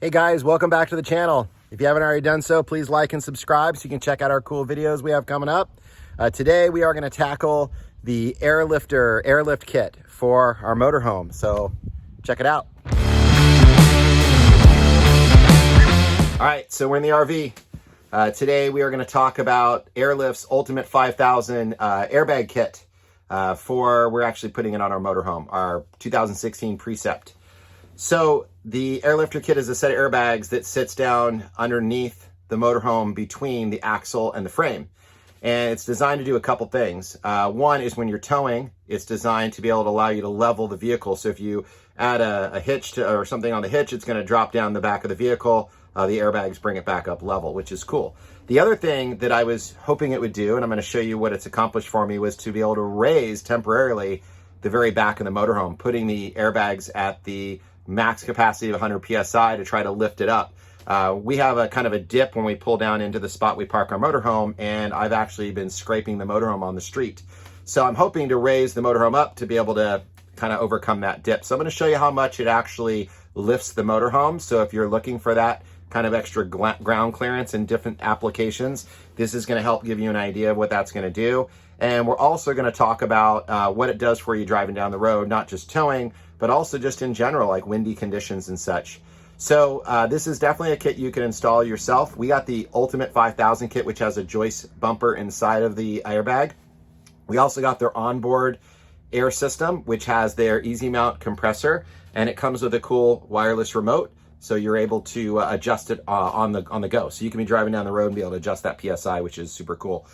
Hey guys, welcome back to the channel. If you haven't already done so, please like and subscribe so you can check out our cool videos we have coming up. Today we are going to tackle the airlift kit for our motorhome. So check it out. All right, so we're in the RV. Today we are going to talk about Airlift's Ultimate 5000 airbag kit we're actually putting it on our motorhome, our 2016 Precept. So the Airlifter kit is a set of airbags that sits down underneath the motorhome between the axle and the frame. And it's designed to do a couple things. One is when you're towing, it's designed to be able to allow you to level the vehicle. So if you add a hitch or something on the hitch, it's going to drop down the back of the vehicle. The airbags bring it back up level, which is cool. The other thing that I was hoping it would do, and I'm going to show you what it's accomplished for me, was to be able to raise temporarily the very back of the motorhome, putting the airbags at the max capacity of 100 psi to try to lift it up. We have a kind of a dip when we pull down into the spot we park our motorhome, and I've actually been scraping the motorhome on the street. So I'm hoping to raise the motorhome up to be able to kind of overcome that dip. So I'm going to show you how much it actually lifts the motorhome. So if you're looking for that kind of extra ground clearance in different applications, this is going to help give you an idea of what that's going to do. And we're also going to talk about what it does for you driving down the road, not just towing, but also just in general, like windy conditions and such. So this is definitely a kit you can install yourself. We got the Ultimate 5000 kit, which has a joist bumper inside of the airbag. We also got their onboard air system, which has their easy mount compressor, and it comes with a cool wireless remote. So you're able to adjust it on the go. So you can be driving down the road and be able to adjust that PSI, which is super cool.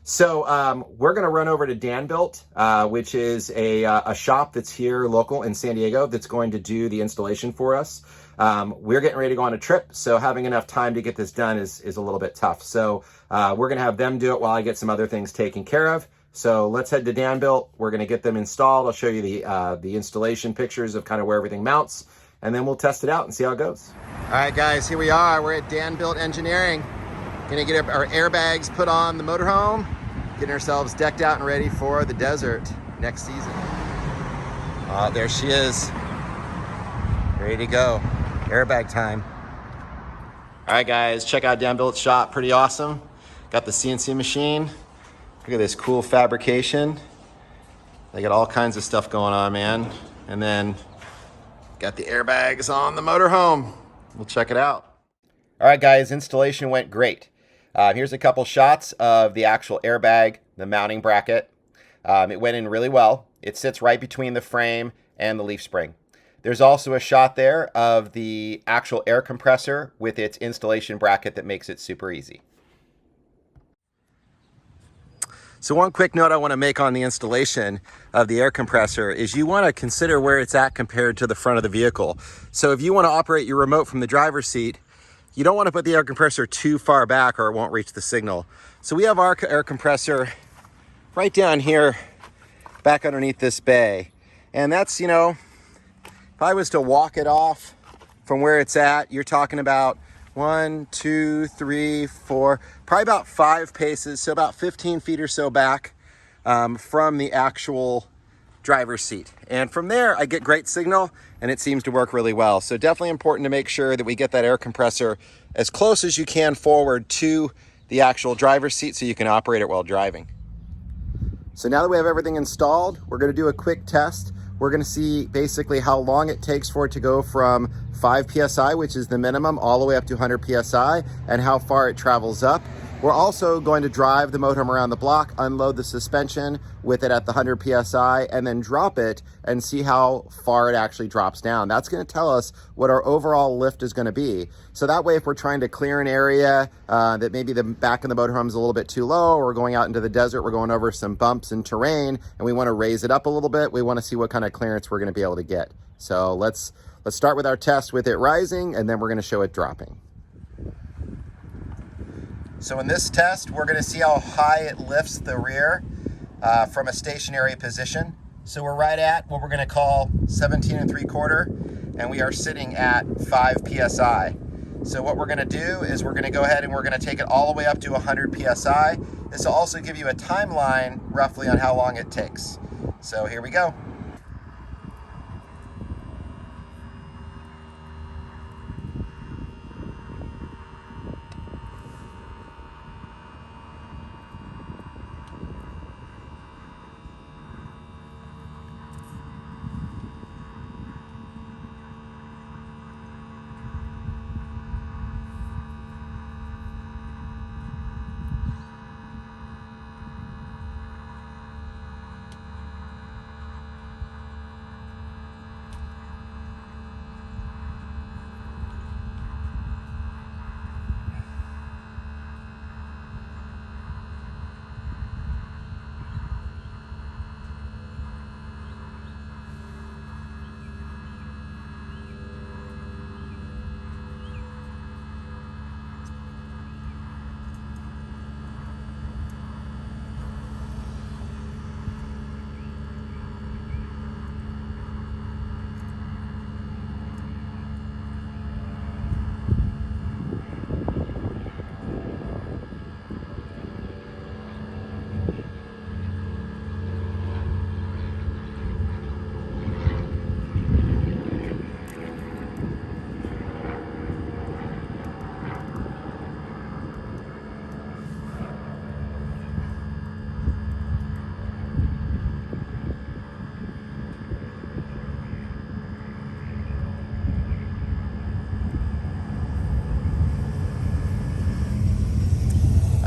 So we're going to run over to Danbuilt, which is a shop that's here local in San Diego that's going to do the installation for us. We're getting ready to go on a trip, so having enough time to get this done is a little bit tough. So we're going to have them do it while I get some other things taken care of. So let's head to Danbuilt. We're going to get them installed. I'll show you the installation pictures of kind of where everything mounts, and then we'll test it out and see how it goes. All right, guys, here we are. We're at Danbuilt Engineering. Gonna get our airbags put on the motorhome, getting ourselves decked out and ready for the desert next season. Oh, there she is. Ready to go. Airbag time. All right, guys, check out Danbuilt's shop. Pretty awesome. Got the CNC machine. Look at this cool fabrication. They got all kinds of stuff going on, man. And then got the airbags on the motorhome. We'll check it out. All right, guys, installation went great. Here's a couple shots of the actual airbag, the mounting bracket. It went in really well. It sits right between the frame and the leaf spring. There's also a shot there of the actual air compressor with its installation bracket that makes it super easy. So one quick note I want to make on the installation of the air compressor is you want to consider where it's at compared to the front of the vehicle. So if you want to operate your remote from the driver's seat, you don't want to put the air compressor too far back or it won't reach the signal. So we have our air compressor right down here, back underneath this bay. And that's, you know, if I was to walk it off from where it's at, you're talking about 1, 2, 3, 4, probably about 5 paces. So about 15 feet or so back from the actual driver's seat. And from there, I get great signal and it seems to work really well. So definitely important to make sure that we get that air compressor as close as you can forward to the actual driver's seat so you can operate it while driving. So now that we have everything installed, we're going to do a quick test. We're going to see basically how long it takes for it to go from 5 psi, which is the minimum, all the way up to 100 psi, and how far it travels up. We're also going to drive the motorhome around the block, unload the suspension with it at the 100 psi, and then drop it and see how far it actually drops down. That's going to tell us what our overall lift is going to be. So that way, if we're trying to clear an area that maybe the back of the motorhome is a little bit too low, or we're going out into the desert, we're going over some bumps and terrain, and we want to raise it up a little bit, we want to see what kind of clearance we're going to be able to get. So let's start with our test with it rising, and then we're going to show it dropping. So in this test, we're going to see how high it lifts the rear from a stationary position. So we're right at what we're going to call 17 3/4, and we are sitting at 5 psi. So what we're going to do is we're going to go ahead and we're going to take it all the way up to 100 psi. This will also give you a timeline roughly on how long it takes. So here we go.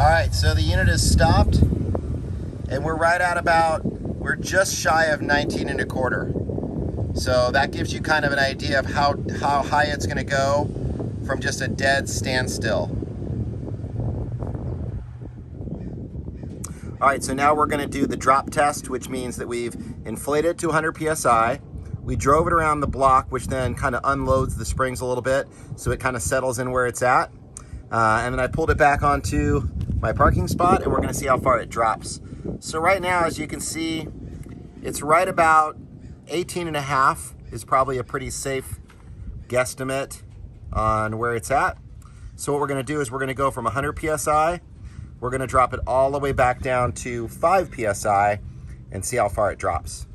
All right, so the unit is stopped, and we're right at we're just shy of 19 1/4. So that gives you kind of an idea of how high it's gonna go from just a dead standstill. All right, so now we're gonna do the drop test, which means that we've inflated to 100 PSI. We drove it around the block, which then kind of unloads the springs a little bit, so it kind of settles in where it's at. And then I pulled it back onto my parking spot, and we're gonna see how far it drops. So right now, as you can see, it's right about 18.5 is probably a pretty safe guesstimate on where it's at. So what we're gonna do is we're gonna go from 100 PSI, we're gonna drop it all the way back down to 5 PSI and see how far it drops.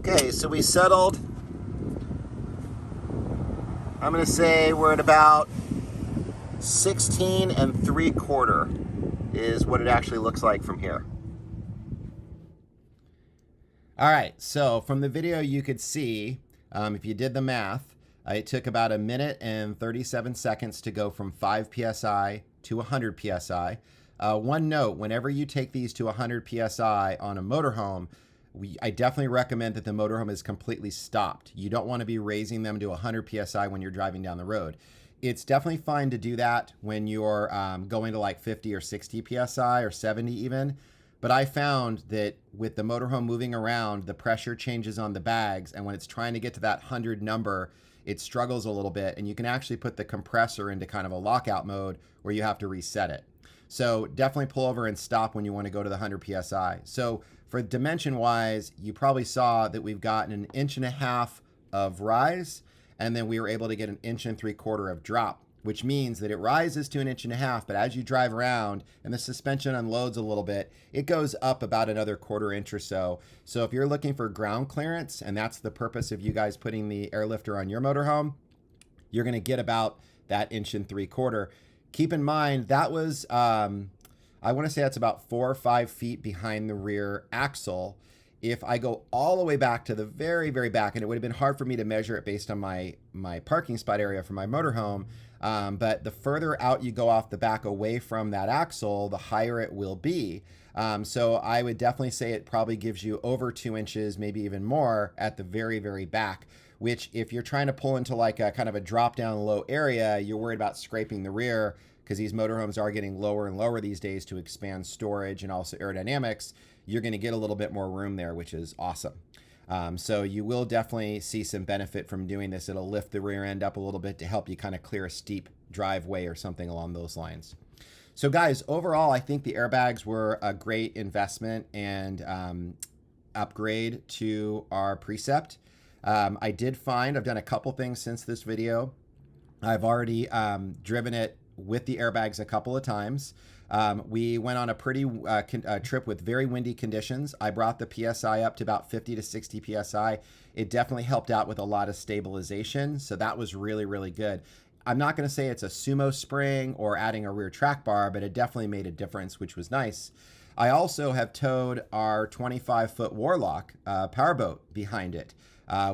Okay, so we settled. I'm gonna say we're at about 16 3/4 is what it actually looks like from here. All right, so from the video you could see, if you did the math, it took about 1 minute and 37 seconds to go from 5 PSI to 100 PSI. One note, whenever you take these to 100 PSI on a motorhome, I definitely recommend that the motorhome is completely stopped. You don't want to be raising them to 100 PSI when you're driving down the road. It's definitely fine to do that when you're going to like 50 or 60 PSI or 70 even. But I found that with the motorhome moving around, the pressure changes on the bags. And when it's trying to get to that 100 number, it struggles a little bit. And you can actually put the compressor into kind of a lockout mode where you have to reset it. So definitely pull over and stop when you want to go to the 100 PSI. So for dimension wise, you probably saw that we've gotten 1.5 inches of rise, and then we were able to get 1 3/4 inches of drop, which means that it rises to 1.5 inches, but as you drive around and the suspension unloads a little bit, it goes up about another 1/4 inch or so. So if you're looking for ground clearance, and that's the purpose of you guys putting the airlifter on your motorhome, you're gonna get about that 1 3/4 inches. Keep in mind, that was, I want to say that's about 4 or 5 feet behind the rear axle. If I go all the way back to the very, very back, and it would have been hard for me to measure it based on my parking spot area for my motorhome, but the further out you go off the back away from that axle, the higher it will be. So I would definitely say it probably gives you over 2 inches, maybe even more at the very, very back, which if you're trying to pull into like a kind of a drop down low area, you're worried about scraping the rear, because these motorhomes are getting lower and lower these days to expand storage and also aerodynamics. You're going to get a little bit more room there, which is awesome. So you will definitely see some benefit from doing this. It'll lift the rear end up a little bit to help you kind of clear a steep driveway or something along those lines. So guys, overall, I think the airbags were a great investment and upgrade to our Precept. I did find, I've done a couple things since this video. I've already driven it with the airbags a couple of times. We went on a pretty trip with very windy conditions. I brought the PSI up to about 50 to 60 PSI. It definitely helped out with a lot of stabilization. So that was really, really good. I'm not going to say it's a sumo spring or adding a rear track bar, but it definitely made a difference, which was nice. I also have towed our 25-foot Warlock powerboat behind it.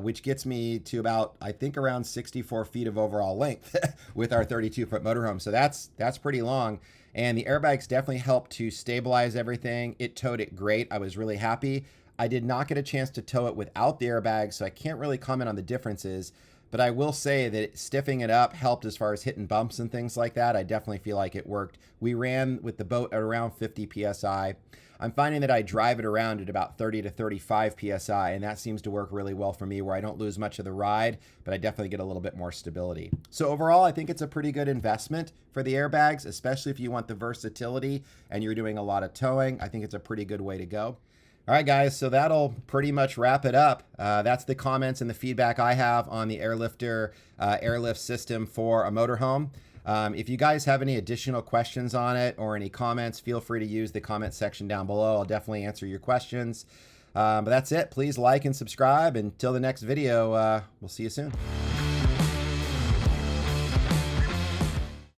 Which gets me to about, I think, around 64 feet of overall length with our 32-foot motorhome. So that's pretty long. And the airbags definitely helped to stabilize everything. It towed it great. I was really happy. I did not get a chance to tow it without the airbags, so I can't really comment on the differences. But I will say that stiffing it up helped as far as hitting bumps and things like that. I definitely feel like it worked. We ran with the boat at around 50 PSI. I'm finding that I drive it around at about 30 to 35 PSI, and that seems to work really well for me, where I don't lose much of the ride, but I definitely get a little bit more stability. So overall, I think it's a pretty good investment for the airbags, especially if you want the versatility and you're doing a lot of towing. I think it's a pretty good way to go. All right, guys, so that'll pretty much wrap it up. That's the comments and the feedback I have on the Airlifter airlift system for a motorhome. If you guys have any additional questions on it or any comments, feel free to use the comment section down below. I'll definitely answer your questions. But that's it. Please like and subscribe. Until the next video, we'll see you soon.